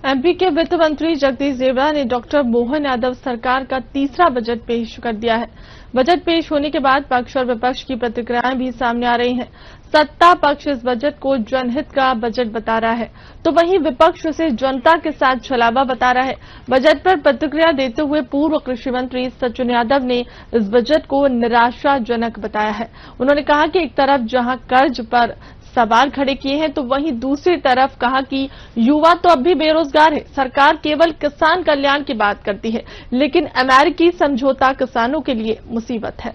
MP के वित्त मंत्री जगदीश देवड़ा ने डॉक्टर मोहन यादव सरकार का तीसरा बजट पेश कर दिया है। बजट पेश होने के बाद पक्ष और विपक्ष की प्रतिक्रियाएं भी सामने आ रही हैं। सत्ता पक्ष इस बजट को जनहित का बजट बता रहा है, तो वहीं विपक्ष उसे जनता के साथ छलावा बता रहा है। बजट पर प्रतिक्रिया देते हुए पूर्व कृषि मंत्री सचिन यादव ने इस बजट को निराशाजनक बताया है। उन्होंने कहा कि एक तरफ जहां कर्ज पर सवाल खड़े किए हैं, तो वहीं दूसरी तरफ कहा कि युवा तो अब भी बेरोजगार है। सरकार केवल किसान कल्याण की बात करती है, लेकिन अमेरिकी समझौता किसानों के लिए मुसीबत है।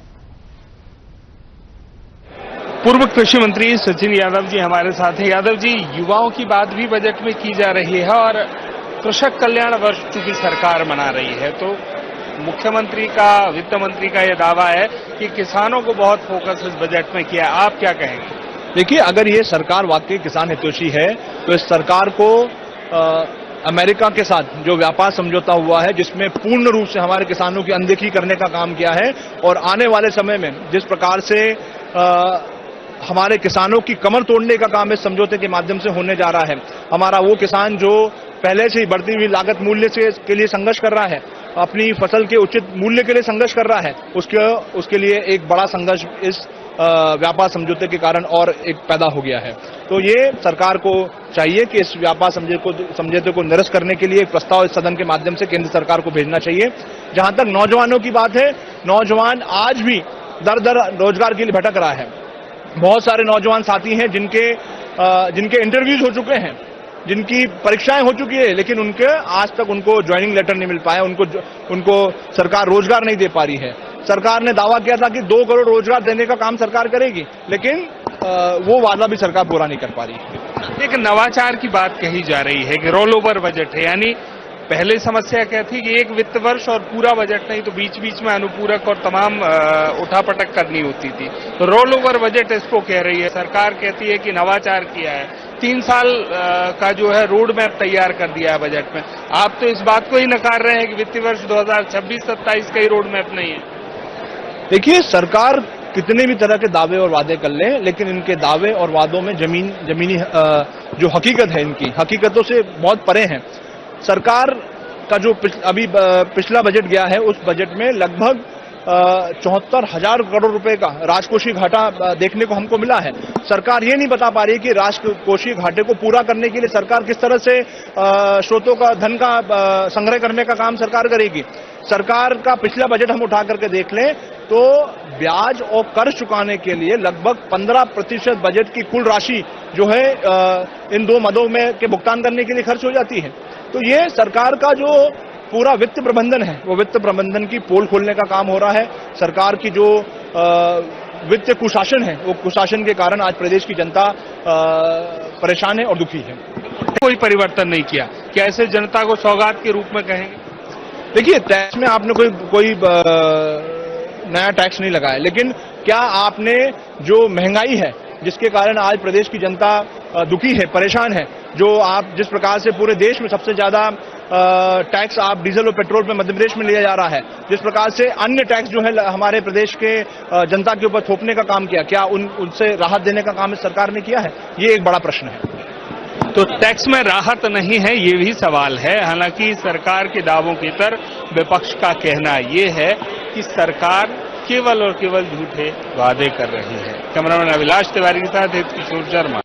पूर्व कृषि मंत्री सचिन यादव जी हमारे साथ हैं। यादव जी, युवाओं की बात भी बजट में की जा रही है और कृषक कल्याण वर्ष की सरकार मना रही है, तो मुख्यमंत्री का, वित्त मंत्री का यह दावा है कि किसानों को बहुत फोकस इस बजट में किया। आप क्या कहेंगे? देखिए, अगर ये सरकार वाकई किसान हितैषी है तो इस सरकार को अमेरिका के साथ जो व्यापार समझौता हुआ है, जिसमें पूर्ण रूप से हमारे किसानों की अनदेखी करने का काम किया है, और आने वाले समय में जिस प्रकार से हमारे किसानों की कमर तोड़ने का काम इस समझौते के माध्यम से होने जा रहा है। हमारा वो किसान जो पहले से ही बढ़ती हुई लागत मूल्य के लिए संघर्ष कर रहा है, अपनी फसल के उचित मूल्य के लिए संघर्ष कर रहा है, उसके लिए एक बड़ा संघर्ष इस व्यापार समझौते के कारण और एक पैदा हो गया है। तो ये सरकार को चाहिए कि इस व्यापार समझौते को निरस्त करने के लिए एक प्रस्ताव इस सदन के माध्यम से केंद्र सरकार को भेजना चाहिए। जहां तक नौजवानों की बात है, नौजवान आज भी दर दर रोजगार के लिए भटक रहा है। बहुत सारे नौजवान साथी हैं जिनके इंटरव्यूज हो चुके हैं, जिनकी परीक्षाएं हो चुकी है, लेकिन आज तक उनको ज्वाइनिंग लेटर नहीं मिल पाया, उनको सरकार रोजगार नहीं दे पा रही है। सरकार ने दावा किया था कि 2 करोड़ रोजगार देने का काम सरकार करेगी, लेकिन वो वादा भी सरकार पूरा नहीं कर पा रही है। एक नवाचार की बात कही जा रही है कि रोल ओवर बजट है, यानी पहले समस्या क्या थी कि एक वित्त वर्ष और पूरा बजट नहीं तो बीच बीच में अनुपूरक और तमाम उठापटक करनी होती थी। तो रोल ओवर बजट इसको कह रही है। सरकार कहती है कि नवाचार किया है, 3 साल का जो है रोड मैप तैयार कर दिया है बजट में। आप तो इस बात को ही नकार रहे हैं कि वित्तीय वर्ष 2026-27 का ही रोड मैप नहीं है। देखिए, सरकार कितने भी तरह के दावे और वादे कर ले, लेकिन इनके दावे और वादों में जमीनी जो हकीकत है, इनकी हकीकतों से बहुत परे हैं। सरकार का जो अभी पिछला बजट गया है, उस बजट में लगभग 74,000 करोड़ रुपए का राजकोषीय घाटा देखने को हमको मिला है। सरकार ये नहीं बता पा रही कि राजकोषीय घाटे को पूरा करने के लिए सरकार किस तरह से स्रोतों का, धन का संग्रह करने का काम सरकार करेगी। सरकार का पिछला बजट हम उठा करके देख लें तो ब्याज और कर्ज चुकाने के लिए लगभग 15% बजट की कुल राशि जो है इन 2 मदों में के भुगतान करने के लिए खर्च हो जाती है। तो ये सरकार का जो पूरा वित्त प्रबंधन है, वो वित्त प्रबंधन की पोल खोलने का काम हो रहा है। सरकार की जो वित्त कुशासन है, वो कुशासन के कारण आज प्रदेश की जनता परेशान है और दुखी है। कोई परिवर्तन नहीं किया, क्या ऐसे जनता को सौगात के रूप में कहेंगे? देखिए, टैक्स में आपने कोई नया टैक्स नहीं लगाया, लेकिन क्या आपने जो महंगाई है, जिसके कारण आज प्रदेश की जनता दुखी है, परेशान है, जो आप जिस प्रकार से पूरे देश में सबसे ज्यादा टैक्स आप डीजल और पेट्रोल पे मध्य प्रदेश में लिया जा रहा है, जिस प्रकार से अन्य टैक्स जो है हमारे प्रदेश के जनता के ऊपर थोपने का काम किया, क्या उनसे राहत देने का काम इस सरकार ने किया है? ये एक बड़ा प्रश्न है। तो टैक्स में राहत नहीं है, ये भी सवाल है। हालांकि सरकार के दावों की तरफ विपक्ष का कहना ये है कि सरकार केवल और केवल झूठे वादे कर रही है। कैमरामैन अभिलाष तिवारी के साथ किशोर शर्मा।